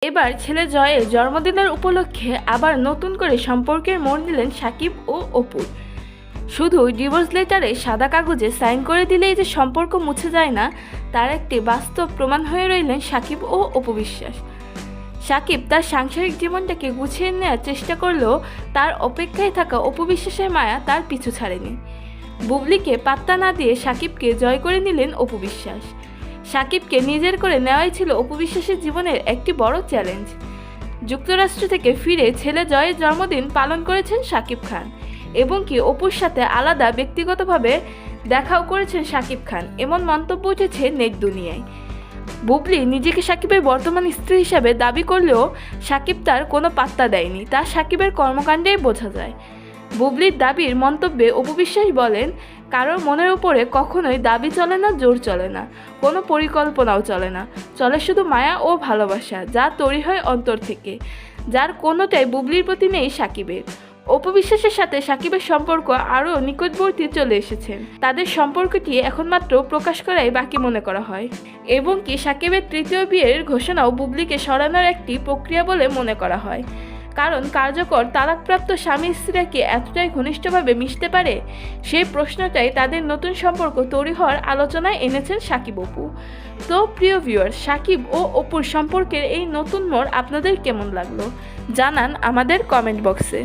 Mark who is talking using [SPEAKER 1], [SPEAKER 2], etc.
[SPEAKER 1] এবার ছেলে জয়ের জন্মদিনের উপলক্ষে আবার নতুন করে সম্পর্কের মোড় নিলেন সাকিব ও অপু। শুধু ডিভোর্স লেটারে সাদা কাগজে সাইন করে দিলেই যে সম্পর্ক মুছে যায় না, তার একটি বাস্তব প্রমাণ হয়ে রইলেন সাকিব ও অপু বিশ্বাস। সাকিব তার সাংসারিক জীবনটাকে গুছিয়ে নেওয়ার চেষ্টা করলেও তার অপেক্ষায় থাকা অপু বিশ্বাসের মায়া তার পিছু ছাড়েনি। বুবলিকে পাত্তা না দিয়ে সাকিবকে জয় করে নিলেন অপু বিশ্বাস। সাকিবকে নিজের করে নেওয়াই ছিল অপু বিশ্বাসের জীবনের একটি বড় চ্যালেঞ্জ। যুক্তরাষ্ট্র থেকে ফিরে ছেলে জয়ের জন্মদিন পালন করেছেন সাকিব খান এবং কি অপুর সাথে আলাদা ব্যক্তিগতভাবে দেখাও করেছেন সাকিব খান, এমন মন্তব্য উঠেছে নেট দুনিয়ায়। বুবলি নিজেকে সাকিবের বর্তমান স্ত্রী হিসাবে দাবি করলেও সাকিব তার কোনো পাত্তা দেয়নি, তা সাকিবের কর্মকাণ্ডেই বোঝা যায়। বুবলির দাবির মন্তব্যে অপু বিশ্বাস বলেন, কারোর মনের উপরে কখনোই দাবি চলে না, জোর চলে না, কোনো পরিকল্পনাও চলে না, চলে শুধু মায়া ও ভালোবাসা, যা তৈরি হয় অন্তর থেকে, যার কোনোটাই বুবলির প্রতি নেই সাকিবের। অপু বিশ্বাসের সাথে সাকিবের সম্পর্ক আরও নিকটবর্তী চলে এসেছেন। তাদের সম্পর্কটি এখন মাত্র প্রকাশ করাই বাকি মনে করা হয় এবং কি সাকিবের তৃতীয় বিয়ের ঘোষণাও বুবলিকে সরানোর একটি প্রক্রিয়া বলে মনে করা হয়। কারণ কার্যকর তালাকপ্রাপ্ত স্বামী স্ত্রীরা কি এতটাই ঘনিষ্ঠভাবে মিশতে পারে, সেই প্রশ্নটাই তাদের নতুন সম্পর্ক তৈরি হওয়ার আলোচনায় এনেছেন সাকিব অপু। তো প্রিয় ভিউয়ার, সাকিব ও অপুর সম্পর্কের এই নতুন মোড় আপনাদের কেমন লাগলো জানান আমাদের কমেন্ট বক্সে।